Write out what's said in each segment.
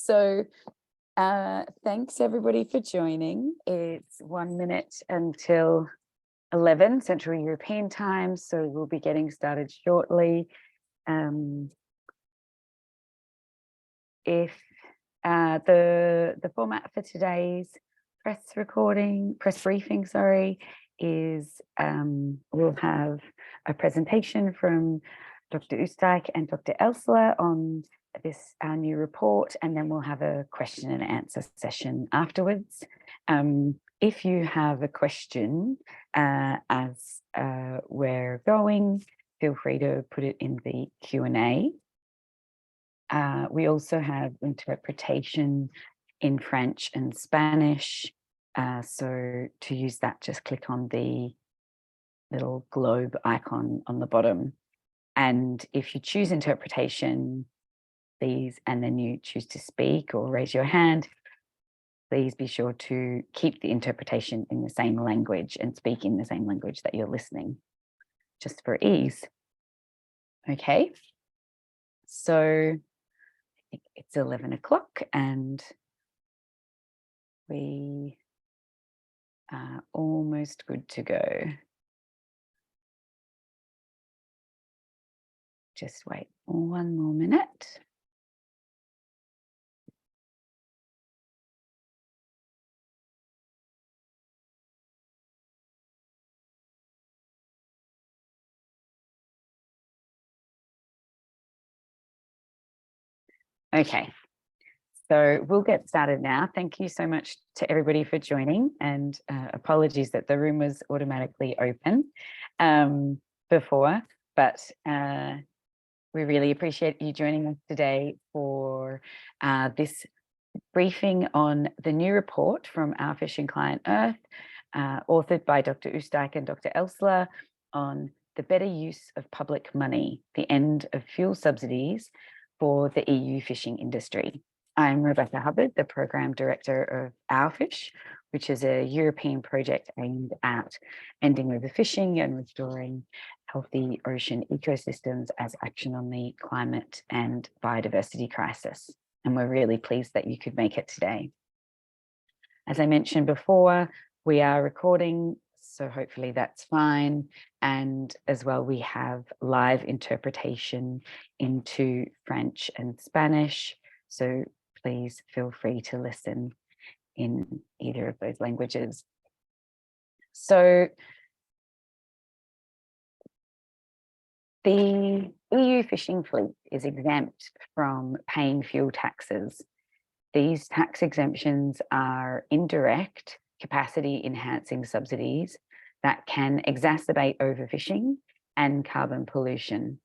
So thanks everybody for joining. It's 1 minute until 11 Central European time, so we'll be getting started shortly. If the format for today's press briefing, is we'll have a presentation from Dr. Oostdijk and Dr. Elsler on this our new report, and then we'll have a question and answer session afterwards. If you have a question as we're going, feel free to put it in the Q&A. We also have interpretation in French and Spanish. So to use that, just click on the little globe icon on the bottom. And if you choose interpretation, please, and then you choose to speak or raise your hand, please be sure to keep the interpretation in the same language and speak in the same language that you're listening, just for ease. Okay, so I think it's 11 o'clock and we are almost good to go. Just wait 1 more minute. Okay, so we'll get started now. Thank you so much to everybody for joining, and apologies that the room was automatically open before, but we really appreciate you joining us today for this briefing on the new report from Our Fishing Client Earth, authored by Dr. Oostdijk and Dr. Elsler, on the better use of public money, the end of fuel subsidies for the EU fishing industry. I'm Rebecca Hubbard, the Program Director of Our Fish, which is a European project aimed at ending overfishing and restoring healthy ocean ecosystems as action on the climate and biodiversity crisis. And we're really pleased that you could make it today. As I mentioned before, we are recording, so hopefully that's fine. And as well, we have live interpretation into French and Spanish. So please feel free to listen in either of those languages. So the EU fishing fleet is exempt from paying fuel taxes. These tax exemptions are indirect capacity enhancing subsidies that can exacerbate overfishing and carbon pollution.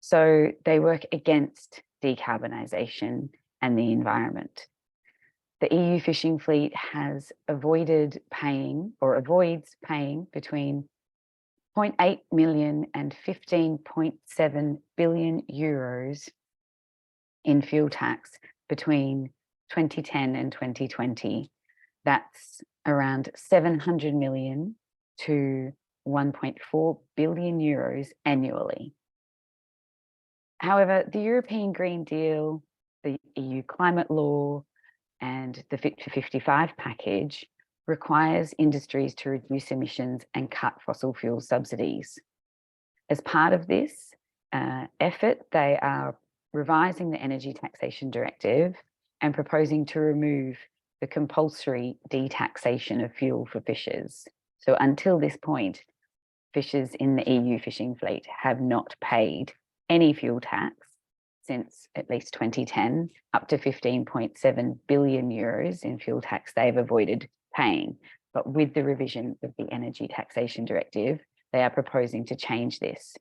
So they work against decarbonisation and the environment. The EU fishing fleet has avoided paying or avoids paying between 0.8 million and 15.7 billion euros in fuel tax between 2010 and 2020. That's around 700 million to 1.4 billion euros annually. However, the European Green Deal, the EU climate law, and the Fit for 55 package requires industries to reduce emissions and cut fossil fuel subsidies. As part of this effort, they are revising the Energy Taxation Directive and proposing to remove the compulsory detaxation of fuel for fishers. So until this point, fishers in the EU fishing fleet have not paid any fuel tax since at least 2010, up to 15.7 billion euros in fuel tax they've avoided paying. But with the revision of the Energy Taxation Directive, they are proposing to change this.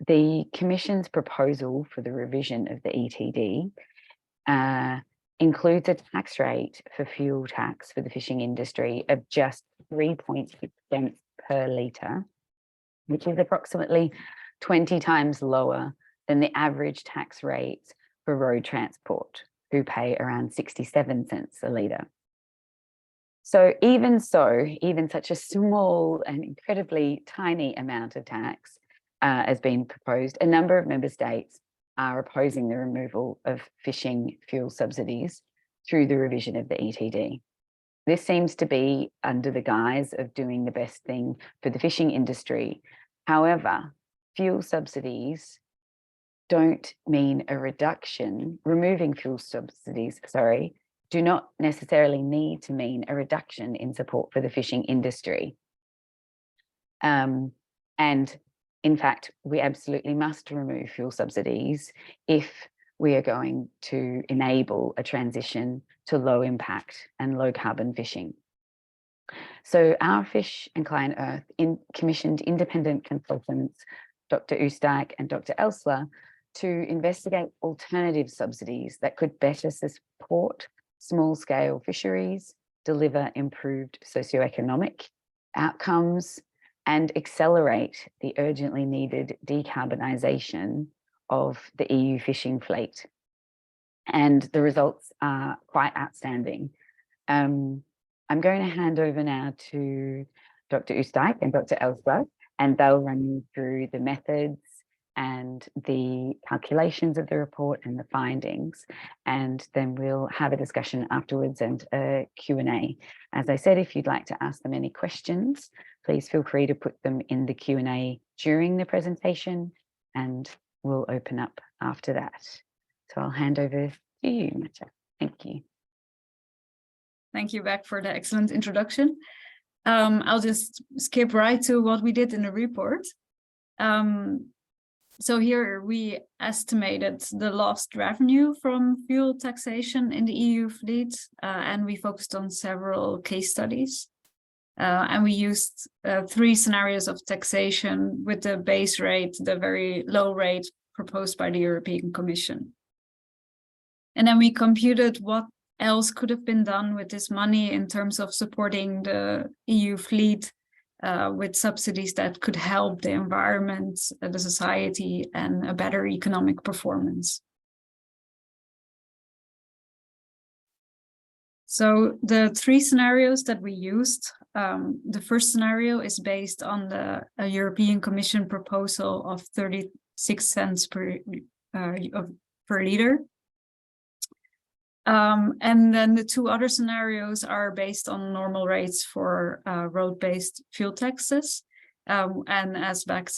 The Commission's proposal for the revision of the ETD includes a tax rate for fuel tax for the fishing industry of just 3.6 cents per litre, which is approximately 20 times lower than the average tax rates for road transport, who pay around 67 cents a litre. So even such a small and incredibly tiny amount of tax has been proposed. A number of member states are opposing the removal of fishing fuel subsidies through the revision of the ETD. This seems to be under the guise of doing the best thing for the fishing industry. However, fuel subsidies don't mean a reduction. Removing fuel subsidies, do not necessarily need to mean a reduction in support for the fishing industry. And in fact, we absolutely must remove fuel subsidies if we are going to enable a transition to low impact and low carbon fishing. So our Fish and Client Earth commissioned independent consultants, Dr. Oostdijk and Dr. Elsler, to investigate alternative subsidies that could better support small-scale fisheries, deliver improved socioeconomic outcomes, and accelerate the urgently needed decarbonisation of the EU fishing fleet. And the results are quite outstanding. I'm going to hand over now to Dr. Oostdijk and Dr. Elsler, and they'll run you through the methods and the calculations of the report and the findings, and then we'll have a discussion afterwards and a Q&A. As I said, if you'd like to ask them any questions, please feel free to put them in the Q&A during the presentation, and we'll open up after that. So I'll hand over to you, Mette. Thank you. Thank you, Beck, for the excellent introduction. I'll just skip right to what we did in the report. So here we estimated the lost revenue from fuel taxation in the EU fleet, and we focused on several case studies. And we used 3 scenarios of taxation with the base rate, the very low rate proposed by the European Commission. And then we computed what else could have been done with this money in terms of supporting the EU fleet with subsidies that could help the environment, the society, and a better economic performance. So the 3 scenarios that we used, the first scenario is based on the European Commission proposal of 36 cents per liter. And then the 2 other scenarios are based on normal rates for road-based fuel taxes. And as Beck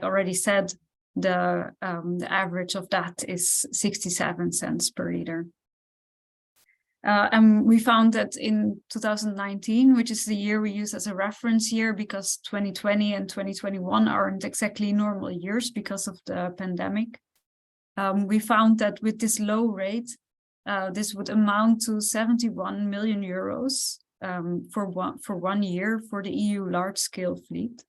already said, the average of that is 67 cents per liter. And we found that in 2019, which is the year we use as a reference year, because 2020 and 2021 aren't exactly normal years because of the pandemic, we found that with this low rate, this would amount to 71 million euros for one year for the EU large-scale fleet,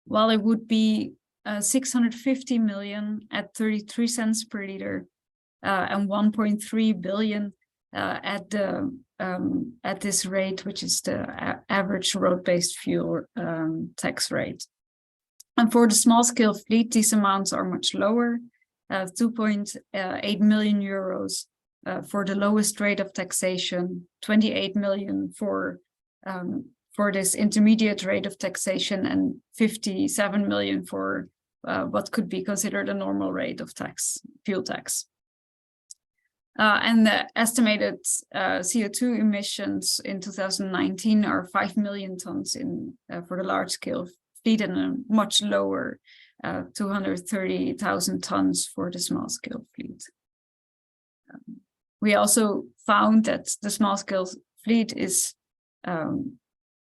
while it would be 650 million at 33 cents per liter and 1.3 billion at this rate, which is the average road-based fuel tax rate. And for the small-scale fleet, these amounts are much lower. 2.8 million euros for the lowest rate of taxation, 28 million for this intermediate rate of taxation, and 57 million for what could be considered a normal rate of tax, fuel tax. And the estimated CO2 emissions in 2019 are 5 million tons for the large-scale fleet, and a much lower 230,000 tons for the small-scale fleet. We also found that the small-scale fleet is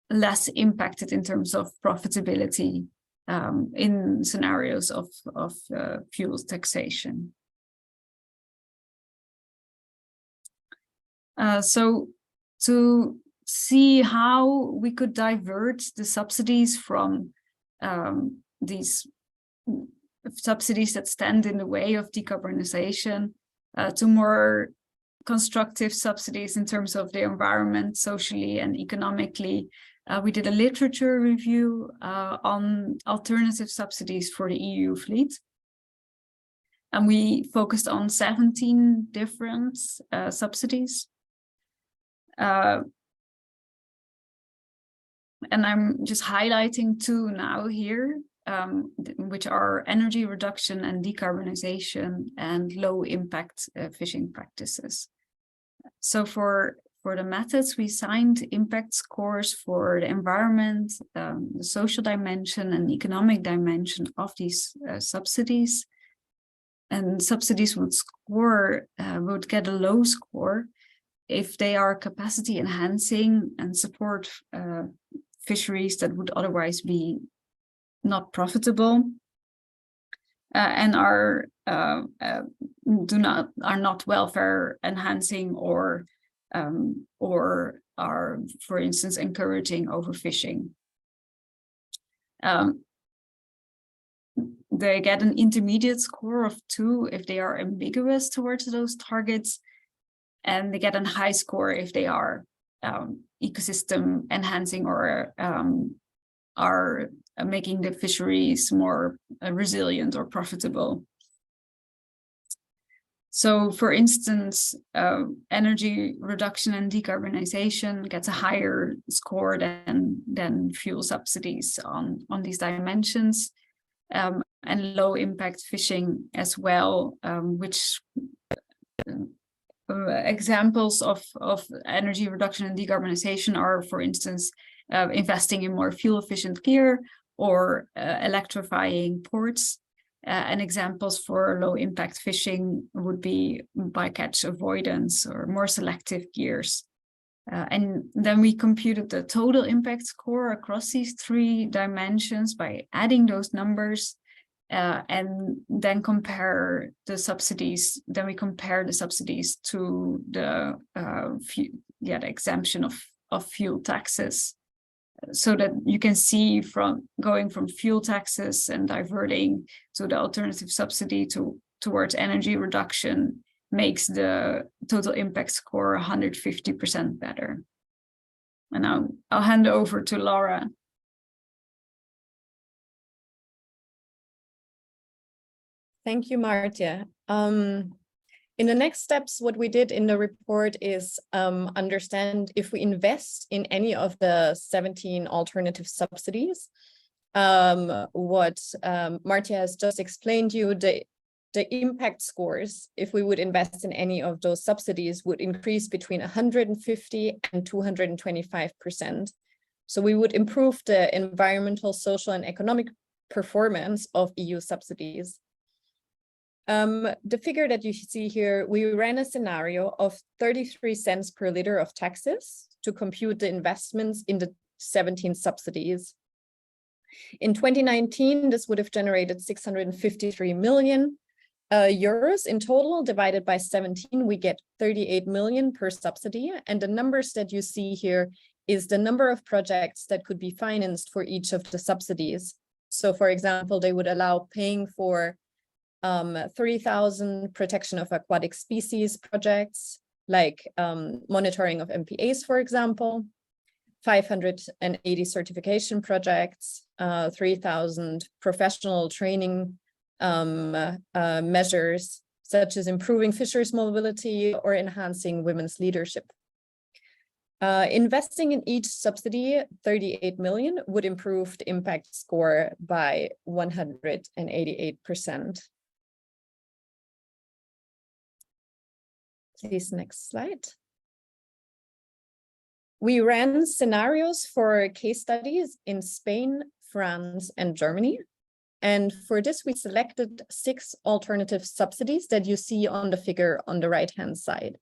less impacted in terms of profitability in scenarios of fuel taxation. So to see how we could divert the subsidies from these subsidies that stand in the way of decarbonization to more constructive subsidies in terms of the environment, socially and economically, we did a literature review on alternative subsidies for the EU fleet. And we focused on 17 different subsidies. And I'm just highlighting 2 now here. which are energy reduction and decarbonization and low impact fishing practices. So for the methods, we assigned impact scores for the environment, the social dimension and economic dimension of these subsidies. And subsidies would get a low score if they are capacity enhancing and support fisheries that would otherwise be not profitable, and are not welfare enhancing or are, for instance, encouraging overfishing. They get an intermediate score of 2 if they are ambiguous towards those targets, and they get a high score if they are ecosystem enhancing or are making the fisheries more resilient or profitable. So, for instance, energy reduction and decarbonization gets a higher score than fuel subsidies on these dimensions, and low impact fishing as well, which examples of energy reduction and decarbonization are, for instance, investing in more fuel efficient gear or electrifying ports. And examples for low impact fishing would be bycatch avoidance or more selective gears. And then we computed the total impact score across these 3 dimensions by adding those numbers, and then compare the subsidies. Then we compare the subsidies to the exemption of fuel taxes, so that you can see from going from fuel taxes and diverting to the alternative subsidy towards energy reduction makes the total impact score 150% better. And now I'll hand over to Laura. Thank you, Martje. In the next steps, what we did in the report is understand if we invest in any of the 17 alternative subsidies. What Martje has just explained to you, the impact scores, if we would invest in any of those subsidies, would increase between 150 and 225%. So we would improve the environmental, social, and economic performance of EU subsidies. The figure that you see here, we ran a scenario of 33 cents per liter of taxes to compute the investments in the 17 subsidies. In 2019, this would have generated 653 million euros in total. Divided by 17, we get 38 million per subsidy. And the numbers that you see here is the number of projects that could be financed for each of the subsidies. So, for example, they would allow paying for 3,000 protection of aquatic species projects, like monitoring of MPAs, for example, 580 certification projects, 3,000 professional training measures, such as improving fishers' mobility or enhancing women's leadership. Investing in each subsidy, 38 million, would improve the impact score by 188%. Please, next slide. We ran scenarios for case studies in Spain, France, and Germany. And for this, we selected 6 alternative subsidies that you see on the figure on the right-hand side.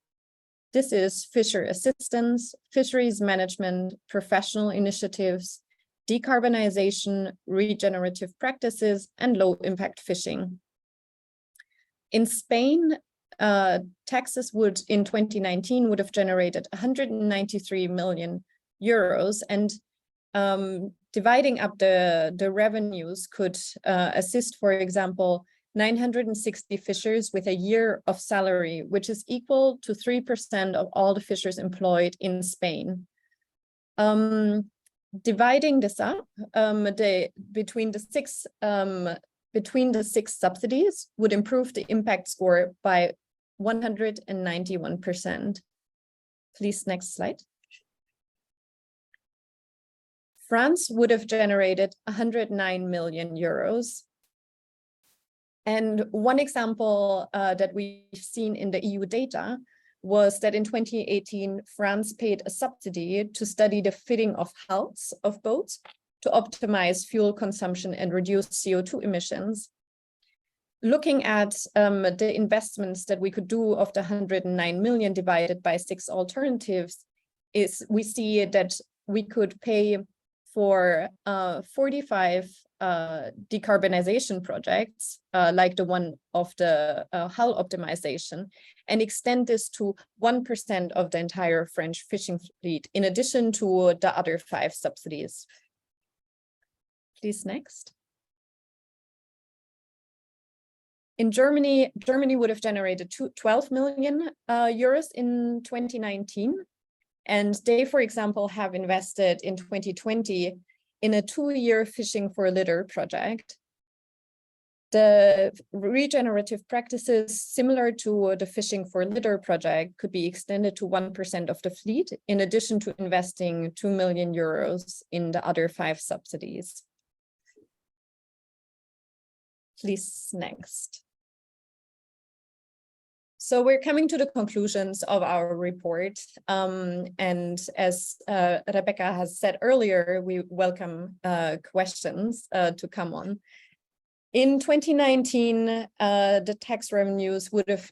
This is fisher assistance, fisheries management, professional initiatives, decarbonization, regenerative practices, and low-impact fishing. In Spain, taxes would, in 2019, would have generated 193 million euros, and dividing up the revenues could assist, for example, 960 fishers with a year of salary, which is equal to 3% of all the fishers employed in Spain. Dividing this up, between the 6 subsidies would improve the impact score by 191%. Please, next slide. France would have generated 109 million euros. And one example that we've seen in the EU data was that in 2018, France paid a subsidy to study the fitting of hulls of boats to optimize fuel consumption and reduce CO2 emissions. Looking at the investments that we could do of the 109 million divided by 6 alternatives, we see that we could pay for 45 decarbonization projects, like the one of the hull optimization, and extend this to 1% of the entire French fishing fleet, in addition to the other 5 subsidies. Please, next. In Germany, Germany would have generated 12 million euros in 2019. And they, for example, have invested in 2020 in a 2-year fishing for litter project. The regenerative practices similar to the fishing for litter project could be extended to 1% of the fleet, in addition to investing 2 million euros in the other 5 subsidies. Please, next. So we're coming to the conclusions of our report. And as Rebecca has said earlier, we welcome questions to come on. In 2019, the tax revenues would have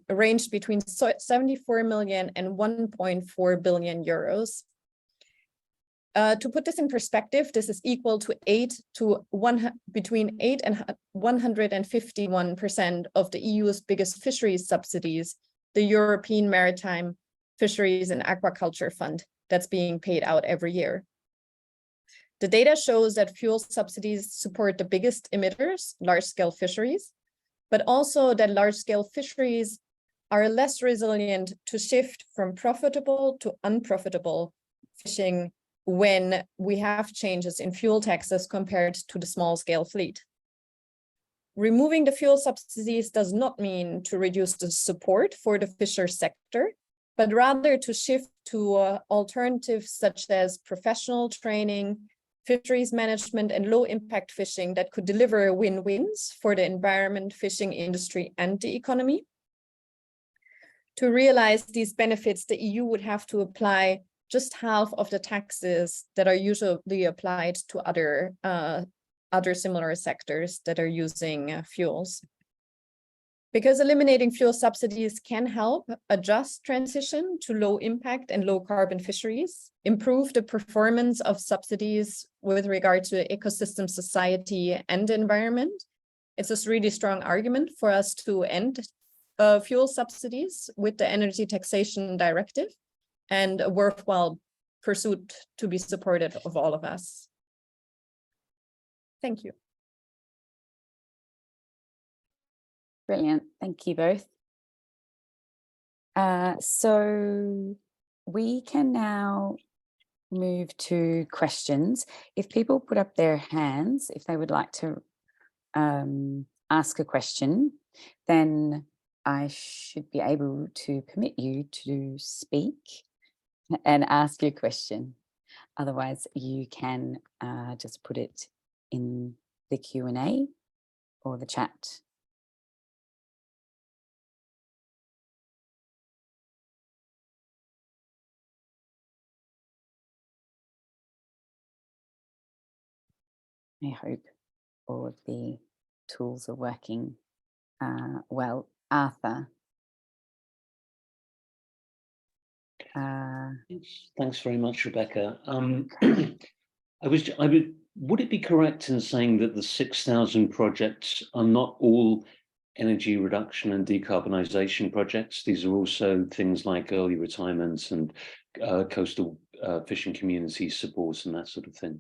ranged between 74 million and 1.4 billion euros. To put this in perspective, this is equal to between 8 and 151% of the EU's biggest fisheries subsidies, the European Maritime Fisheries and Aquaculture Fund, that's being paid out every year. The data shows that fuel subsidies support the biggest emitters, large-scale fisheries, but also that large-scale fisheries are less resilient to shift from profitable to unprofitable fishing when we have changes in fuel taxes compared to the small-scale fleet. Removing the fuel subsidies does not mean to reduce the support for the fisher sector, but rather to shift to alternatives such as professional training, fisheries management, and low-impact fishing that could deliver win-wins for the environment, fishing industry, and the economy. To realize these benefits, the EU would have to apply just half of the taxes that are usually applied to other similar sectors that are using fuels. Because eliminating fuel subsidies can help a just transition to low impact and low carbon fisheries, improve the performance of subsidies with regard to ecosystem, society, and environment. It's a really strong argument for us to end fuel subsidies with the Energy Taxation Directive, and a worthwhile pursuit to be supported of all of us. Thank you. Brilliant. Thank you both. So we can now move to questions. If people put up their hands, if they would like to ask a question, then I should be able to permit you to speak and ask your question. Otherwise, you can just put it in the Q&A or the chat. I hope all of the tools are working well. Arthur. Thanks very much, Rebecca. Would it be correct in saying that the 6,000 projects are not all energy reduction and decarbonisation projects? These are also things like early retirement and coastal fishing community support and that sort of thing,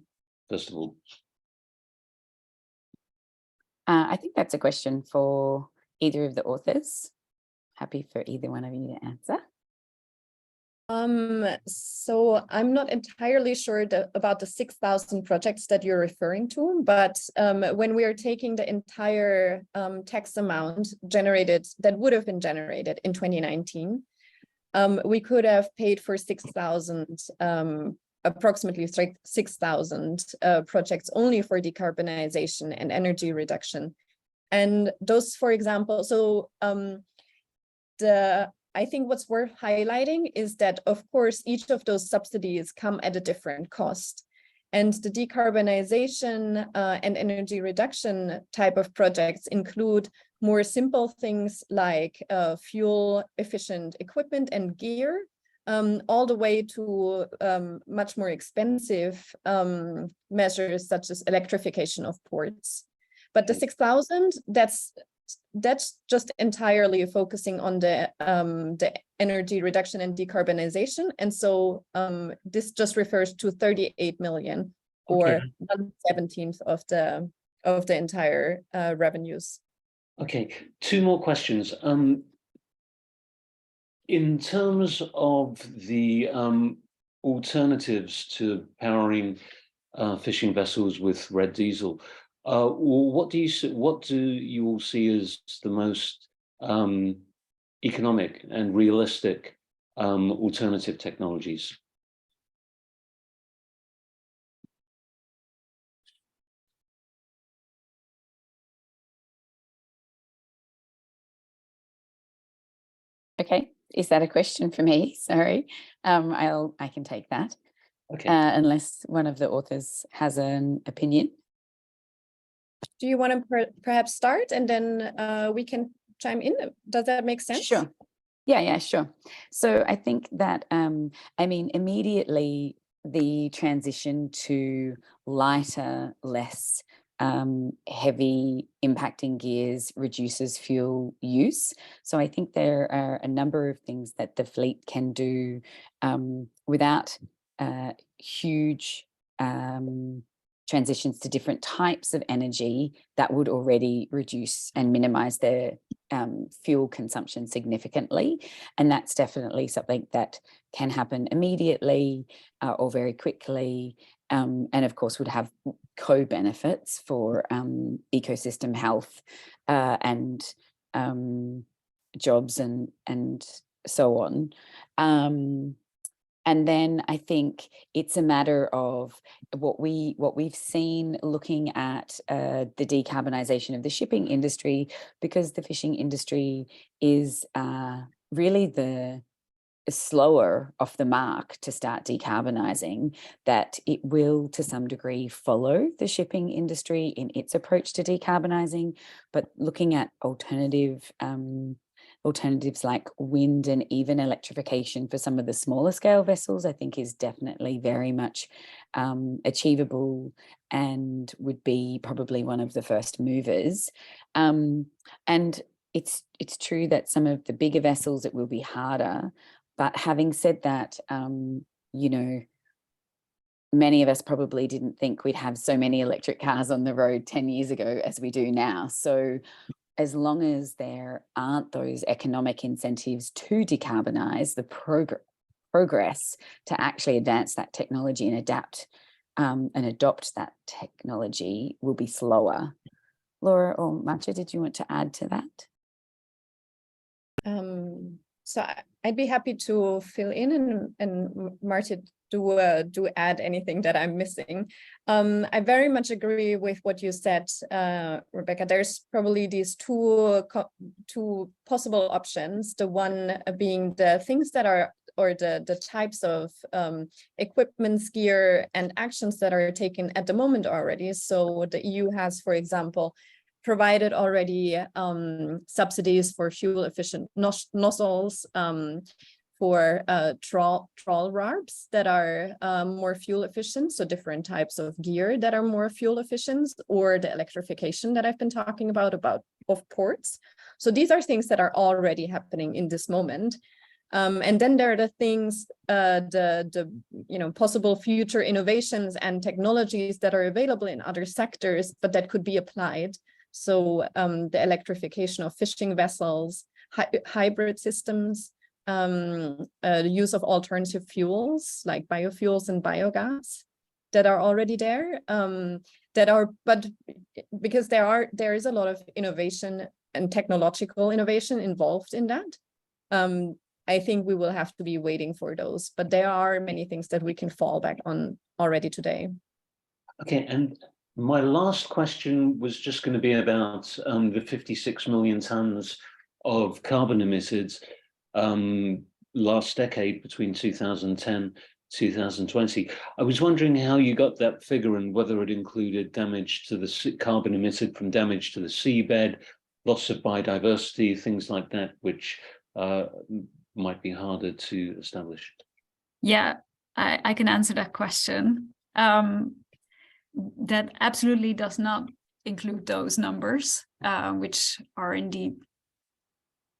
first of all. I think that's a question for either of the authors. Happy for either one of you to answer. So I'm not entirely sure about the 6,000 projects that you're referring to, but when we are taking the entire tax amount generated, that would have been generated in 2019, we could have paid for 6,000 approximately 6,000 projects only for decarbonization and energy reduction. And those, for example, so I think what's worth highlighting is that, of course, each of those subsidies come at a different cost. And the decarbonization and energy reduction type of projects include more simple things like fuel efficient equipment and gear, all the way to much more expensive measures such as electrification of ports. But the 6,000, that's just entirely focusing on the energy reduction and decarbonization. And so this just refers to 38 million, or 1/17 of the entire revenues. Okay, two more questions. In terms of the alternatives to powering fishing vessels with red diesel, what do you all see as the most economic and realistic alternative technologies? Okay, is that a question for me? Sorry, I can take that. Okay. Unless one of the authors has an opinion. Do you want to perhaps start, and then we can chime in? Does that make sense? Sure. Yeah, sure. So I think that, I mean, immediately the transition to lighter, less heavy impacting gears reduces fuel use. So I think there are a number of things that the fleet can do without huge transitions to different types of energy that would already reduce and minimize their fuel consumption significantly. And that's definitely something that can happen immediately or very quickly. And of course would have co-benefits for ecosystem health and jobs and so on. And then I think it's a matter of what we've seen looking at the decarbonisation of the shipping industry, because the fishing industry is really the slower off the mark to start decarbonising, that it will to some degree follow the shipping industry in its approach to decarbonising. But looking at alternatives like wind and even electrification for some of the smaller scale vessels, I think is definitely very much achievable and would be probably one of the first movers. And it's true that some of the bigger vessels, it will be harder. But having said that, you know, many of us probably didn't think we'd have so many electric cars on the road 10 years ago as we do now. So as long as there aren't those economic incentives to decarbonise, the progress to actually advance that technology and adapt and adopt that technology will be slower. Laura or Marcia, did you want to add to that? So I'd be happy to fill in, and Marcia, do add anything that I'm missing. I very much agree with what you said, Rebecca. There's probably these two possible options. The one being the things that are, or the types of equipment, gear, and actions that are taken at the moment already. So the EU has, for example, provided already subsidies for fuel efficient nozzles, for trawl rarbs that are more fuel efficient, so different types of gear that are more fuel efficient, or the electrification that I've been talking about of ports. So these are things that are already happening in this moment. And then there are the things, the possible future innovations and technologies that are available in other sectors, but that could be applied. So the electrification of fishing vessels, hybrid systems, the use of alternative fuels like biofuels and biogas that are already there, but because there is a lot of innovation and technological innovation involved in that. I think we will have to be waiting for those, but there are many things that we can fall back on already today. Okay, and my last question was just going to be about the 56 million tons of carbon emitted last decade between 2010 2020. I was wondering how you got that figure and whether it included damage to the carbon emitted from damage to the seabed, loss of biodiversity, things like that, which might be harder to establish. Yeah, I can answer that question. That absolutely does not include those numbers, which are indeed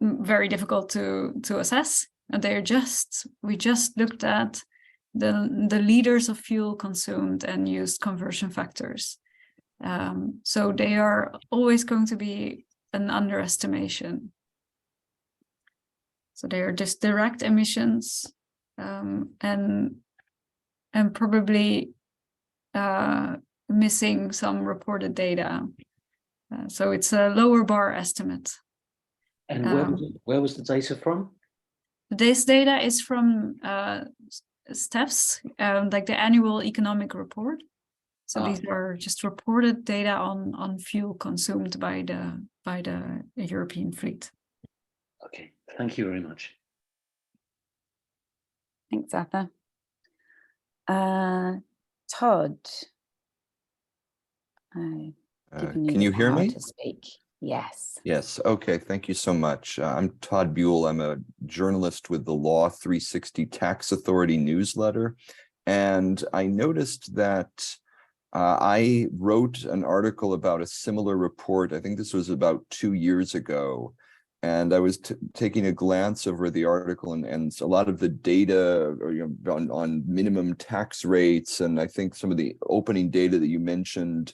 very difficult to assess. And we just looked at the liters of fuel consumed and used conversion factors. So they are always going to be an underestimation. So they are just direct emissions, and probably missing some reported data. So it's a lower bar estimate. And where was the data from? This data is from STEFS, like the annual economic report. So these are just reported data on fuel consumed by the European fleet. Okay, thank you very much. Thanks, Arthur. Todd, can you hear me? To speak. Yes. Yes. Okay. Thank you so much. I'm Todd Buell. I'm a journalist with the Law 360 Tax Authority newsletter. And I noticed that I wrote an article about a similar report. I think this was about 2 years ago. And I was taking a glance over the article, and a lot of the data on minimum tax rates, and I think some of the opening data that you mentioned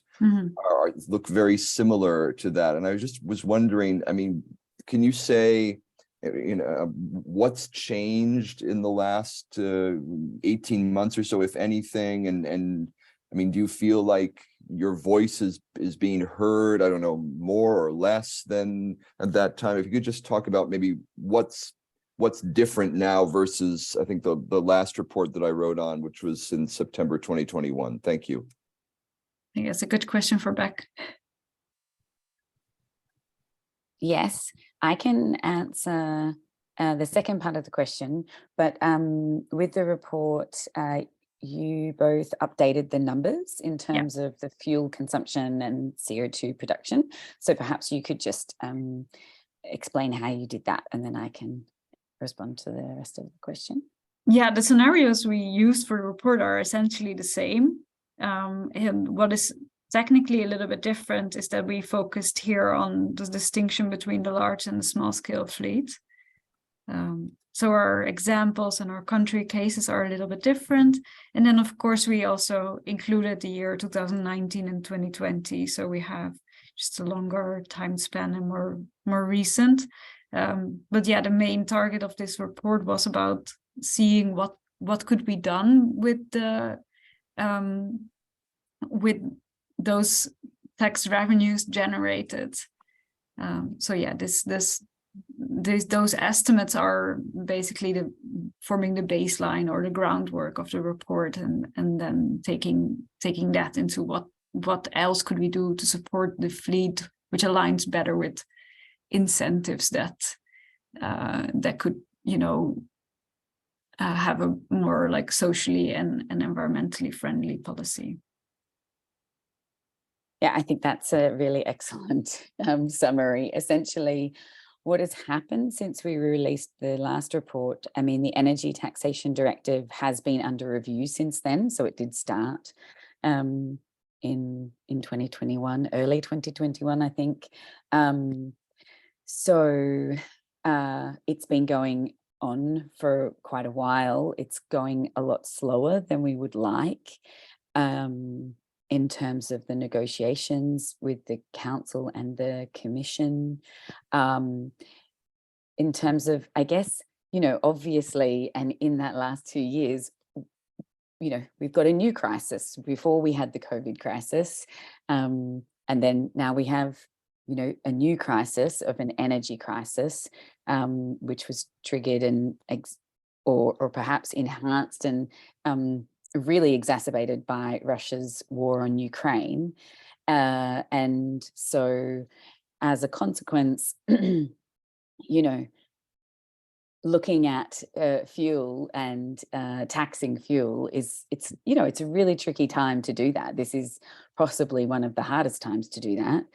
look very similar to that. And I was wondering, I mean, can you say, what's changed in the last 18 months or so, if anything? And I mean, do you feel like your voice is being heard, I don't know, more or less than at that time? If you could just talk about maybe what's different now versus, I think, the last report that I wrote on, which was in September 2021. Thank you. I think that's a good question for Beck. Yes, I can answer the second part of the question, but with the report, you both updated the numbers in terms of the fuel consumption and CO2 production. So perhaps you could just explain how you did that, and then I can respond to the rest of the question. Yeah, the scenarios we used for the report are essentially the same. And what is technically a little bit different is that we focused here on the distinction between the large and the small scale fleet. So our examples and our country cases are a little bit different. And then, of course, we also included the year 2019 and 2020. So we have just a longer time span and more recent. But yeah, the main target of this report was about seeing what could be done with the with those tax revenues generated. So yeah, those estimates are basically forming the baseline or the groundwork of the report, and then taking that into what else could we do to support the fleet, which aligns better with incentives that could have a more like socially and environmentally friendly policy. Yeah, I think that's a really excellent summary. Essentially, what has happened since we released the last report, I mean, the Energy Taxation Directive has been under review since then. So it did start in 2021, early 2021, I think. So it's been going on for quite a while. It's going a lot slower than we would like. In terms of the negotiations with the council and the commission, in terms of, I guess, obviously, and in that last 2 years, we've got a new crisis. Before we had the COVID crisis, and then now we have a new crisis of an energy crisis, which was triggered and or perhaps enhanced and really exacerbated by Russia's war on Ukraine. And so as a consequence, looking at fuel and taxing fuel it's a really tricky time to do that. This is possibly one of the hardest times to do that,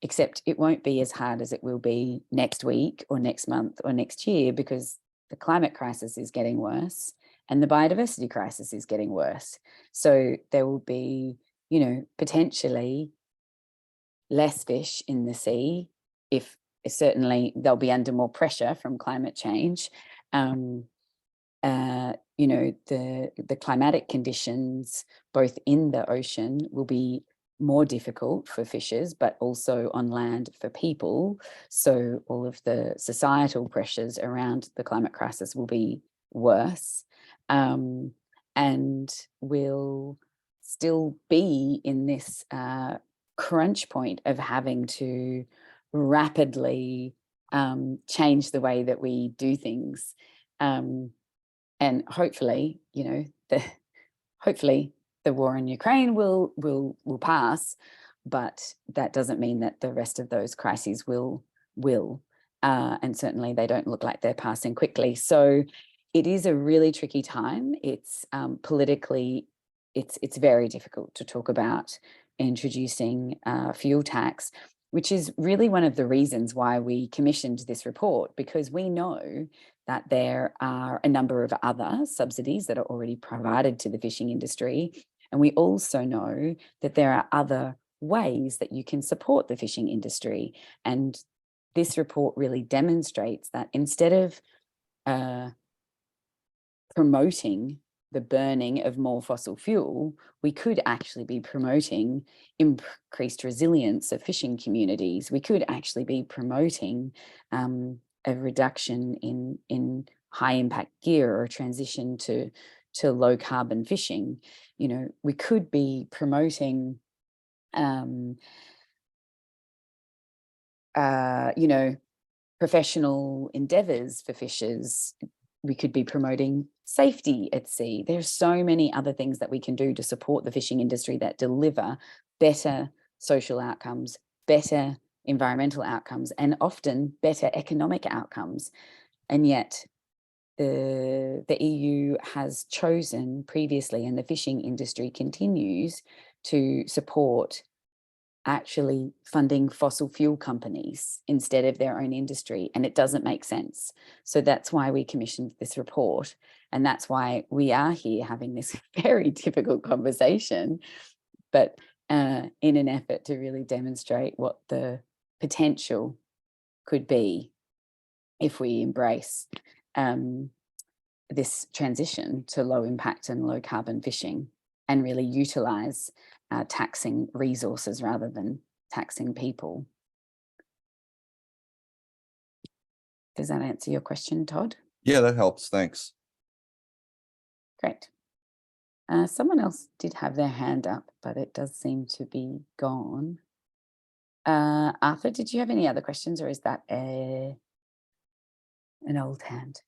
except it won't be as hard as it will be next week or next month or next year, because the climate crisis is getting worse and the biodiversity crisis is getting worse. So there will be, potentially less fish in the sea. If certainly they'll be under more pressure from climate change. The climatic conditions both in the ocean will be more difficult for fishers, but also on land for people. So all of the societal pressures around the climate crisis will be worse, and will still be in this crunch point of having to rapidly change the way that we do things, and hopefully, hopefully the war in Ukraine will pass, but that doesn't mean that the rest of those crises will, and certainly they don't look like they're passing quickly. So it is a really tricky time. It's politically, it's very difficult to talk about introducing fuel tax, which is really one of the reasons why we commissioned this report, because we know that there are a number of other subsidies that are already provided to the fishing industry. And we also know that there are other ways that you can support the fishing industry. And this report really demonstrates that instead of promoting the burning of more fossil fuel, we could actually be promoting increased resilience of fishing communities. We could actually be promoting a reduction in high impact gear or a transition to low carbon fishing. We could be promoting professional endeavors for fishers. We could be promoting safety at sea. There's so many other things that we can do to support the fishing industry that deliver better social outcomes, better environmental outcomes, and often better economic outcomes. And yet the EU has chosen previously, and the fishing industry continues to support actually funding fossil fuel companies instead of their own industry, and it doesn't make sense. So that's why we commissioned this report, and that's why we are here having this very difficult conversation, but in an effort to really demonstrate what the potential could be if we embrace this transition to low impact and low carbon fishing, and really utilize taxing resources rather than taxing people. Does that answer your question, Todd? Yeah, that helps. Thanks. Great. Someone else did have their hand up, but it does seem to be gone. Arthur, did you have any other questions, or is that an old hand?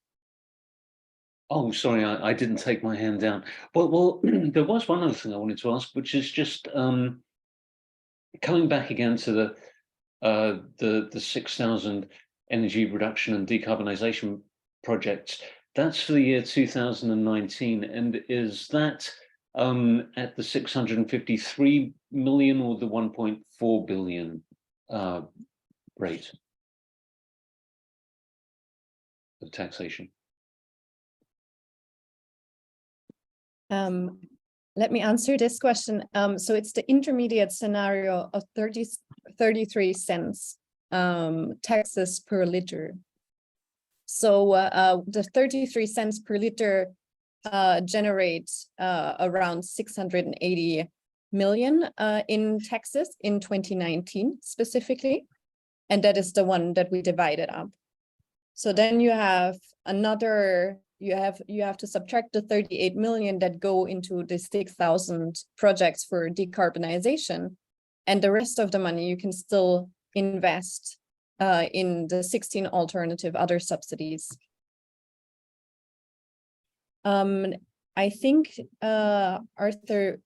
Oh, sorry, I didn't take my hand down. Well, there was one other thing I wanted to ask, which is just coming back again to the 6,000 energy reduction and decarbonisation projects. That's for the year 2019, and is that at the 653 million or the 1.4 billion rate of taxation? Let me answer this question. So it's the intermediate scenario of 33 cents taxes per liter. So the 33 cents per liter generates around 680 million in taxes in 2019 specifically. And that is the one that we divided up. So then you have another, you have to subtract the 38 million that go into the 6,000 projects for decarbonization. And the rest of the money you can still invest in the 16 alternative other subsidies. I think, Arthur,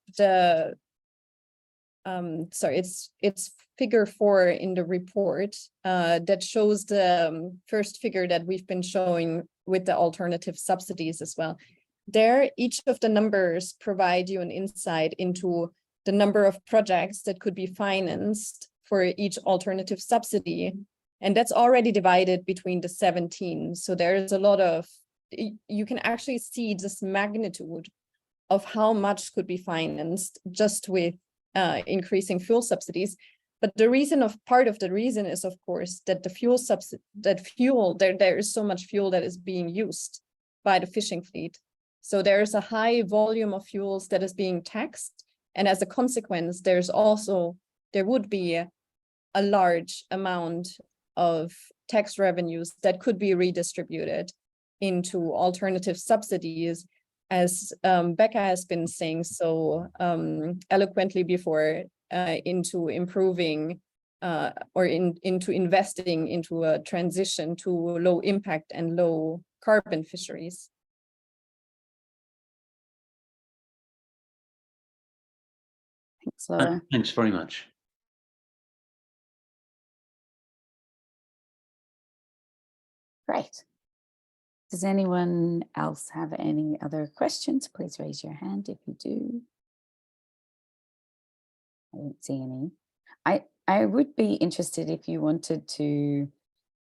it's figure 4 in the report that shows the first figure that we've been showing with the alternative subsidies as well. There, each of the numbers provide you an insight into the number of projects that could be financed for each alternative subsidy. And that's already divided between the 17. So there's a lot of, you can actually see this magnitude of how much could be financed just with increasing fuel subsidies. But part of the reason is, of course, that there is so much fuel that is being used by the fishing fleet. So there's a high volume of fuels that is being taxed. And as a consequence, there would be a large amount of tax revenues that could be redistributed into alternative subsidies, as Becca has been saying so eloquently before, into improving into investing into a transition to low impact and low carbon fisheries. Thanks, Laura. Thanks very much. Great. Does anyone else have any other questions? Please raise your hand if you do. I don't see any. I would be interested if you wanted to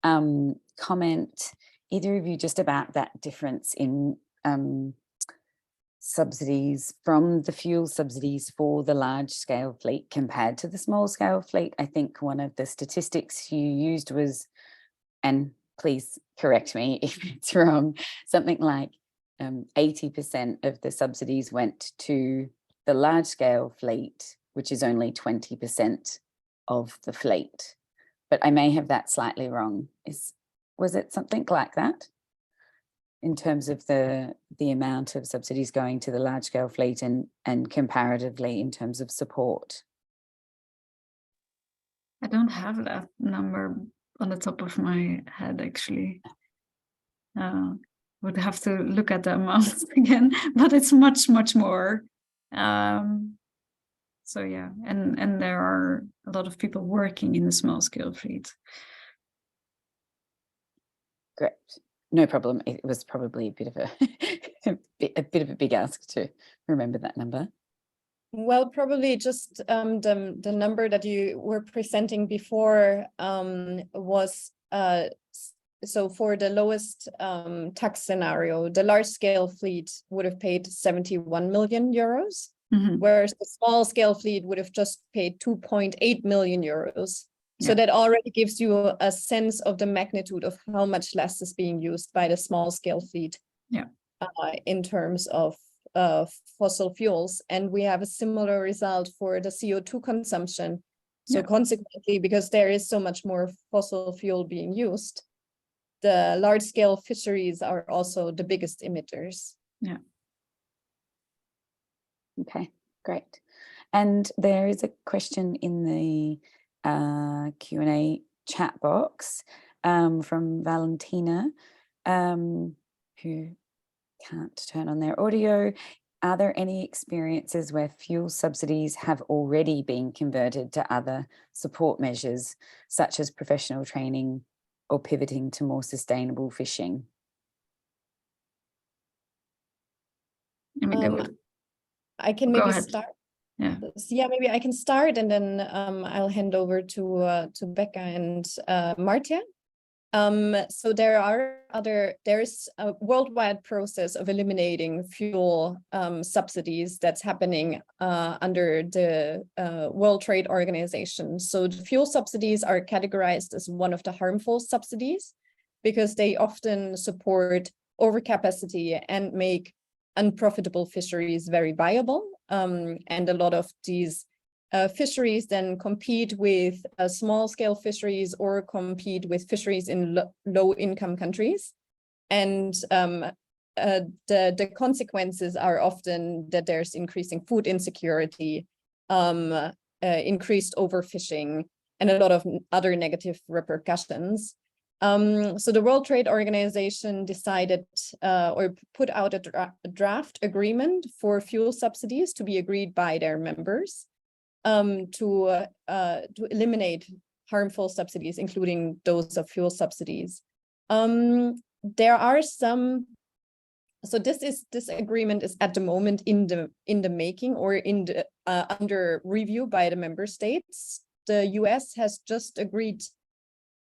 comment, either of you, just about that difference in subsidies from the fuel subsidies for the large scale fleet compared to the small scale fleet. I think one of the statistics you used was, and please correct me if it's wrong, something like 80% of the subsidies went to the large scale fleet, which is only 20% of the fleet. But I may have that slightly wrong. Was it something like that in terms of the amount of subsidies going to the large scale fleet and comparatively in terms of support? I don't have that number on the top of my head, actually. Would have to look at the amounts again, but it's much, much more. So yeah, and there are a lot of people working in the small scale fleet. Great, no problem. It was probably a bit of a big ask to remember that number. Well, probably just the number that you were presenting before was so for the lowest tax scenario, the large scale fleet would have paid 71 million euros, whereas the small scale fleet would have just paid 2.8 million euros. So that already gives you a sense of the magnitude of how much less is being used by the small scale fleet in terms of fossil fuels. And we have a similar result for the CO2 consumption. So consequently, because there is so much more fossil fuel being used, the large scale fisheries are also the biggest emitters. Yeah. Okay, great. And there is a question in the Q&A chat box from Valentina, who can't turn on their audio. Are there any experiences where fuel subsidies have already been converted to other support measures, such as professional training or pivoting to more sustainable fishing? I can maybe start. Yeah, maybe I can start, and then I'll hand over to Becca and Martia. So there's a worldwide process of eliminating fuel subsidies that's happening under the World Trade Organization. So the fuel subsidies are categorized as one of the harmful subsidies because they often support overcapacity and make unprofitable fisheries very viable. And a lot of these fisheries then compete with small-scale fisheries or compete with fisheries in low-income countries. And the consequences are often that there's increasing food insecurity, increased overfishing, and a lot of other negative repercussions. So the World Trade Organization decided or put out a draft agreement for fuel subsidies to be agreed by their members to eliminate harmful subsidies, including those of fuel subsidies. There are some. So this agreement is at the moment in the making, or in the under review by the member states. The US has just agreed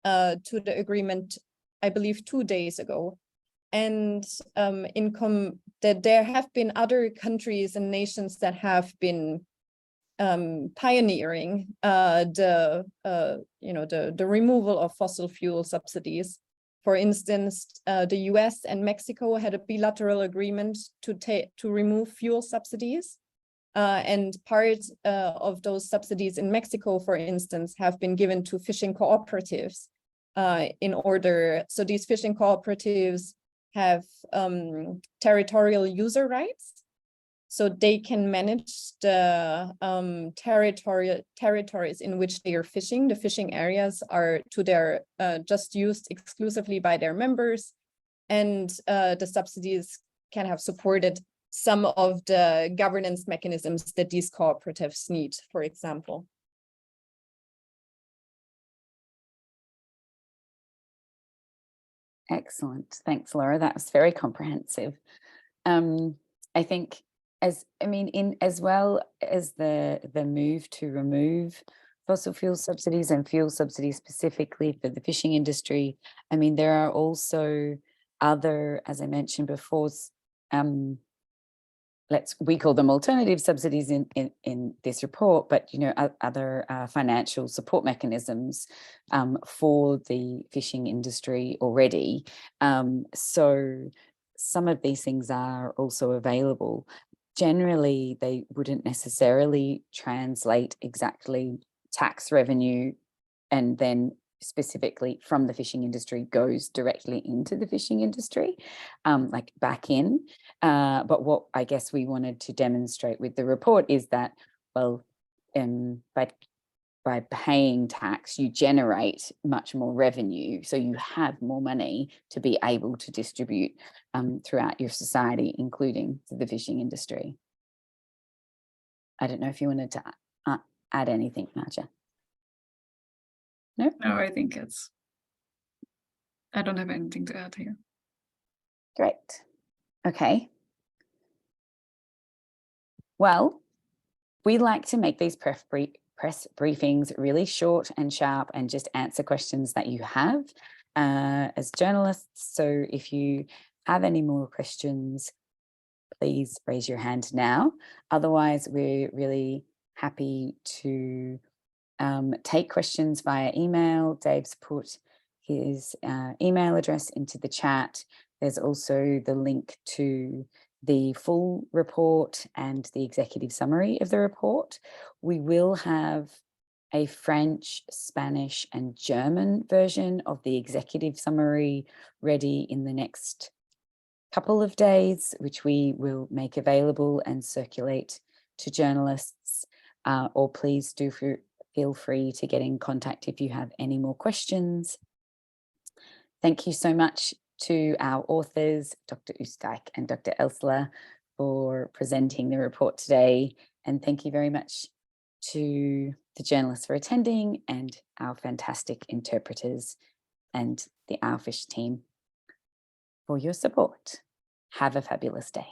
to the agreement, I believe, 2 days ago. And that there have been other countries and nations that have been pioneering the removal of fossil fuel subsidies. For instance, the US and Mexico had a bilateral agreement to remove fuel subsidies. And part of those subsidies in Mexico, for instance, have been given to fishing cooperatives so these fishing cooperatives have territorial user rights. So they can manage the territories in which they are fishing. The fishing areas are just used exclusively by their members, and the subsidies can have supported some of the governance mechanisms that these cooperatives need, for example. Excellent. Thanks, Laura. That was very comprehensive. I think as well as the move to remove fossil fuel subsidies and fuel subsidies specifically for the fishing industry, I mean, there are also other, as I mentioned before, we call them alternative subsidies in this report, but other financial support mechanisms for the fishing industry already. So some of these things are also available. Generally, they wouldn't necessarily translate exactly tax revenue and then specifically from the fishing industry goes directly into the fishing industry, like back in. But what I guess we wanted to demonstrate with the report is that, well, by paying tax, you generate much more revenue. So you have more money to be able to distribute throughout your society, including to the fishing industry. I don't know if you wanted to add anything, Marja. No, I think I don't have anything to add here. Great. Okay. Well, we like to make these press briefings really short and sharp and just answer questions that you have as journalists. So if you have any more questions, please raise your hand now. Otherwise, we're really happy to take questions via email. Dave's put his email address into the chat. There's also the link to the full report and the executive summary of the report. We will have a French, Spanish, and German version of the executive summary ready in the next couple of days, which we will make available and circulate to journalists. Or please do feel free to get in contact if you have any more questions. Thank you so much to our authors, Dr. Oostdijk and Dr. Elsler, for presenting the report today. And thank you very much to the journalists for attending and our fantastic interpreters and the Owlfish team for your support. Have a fabulous day.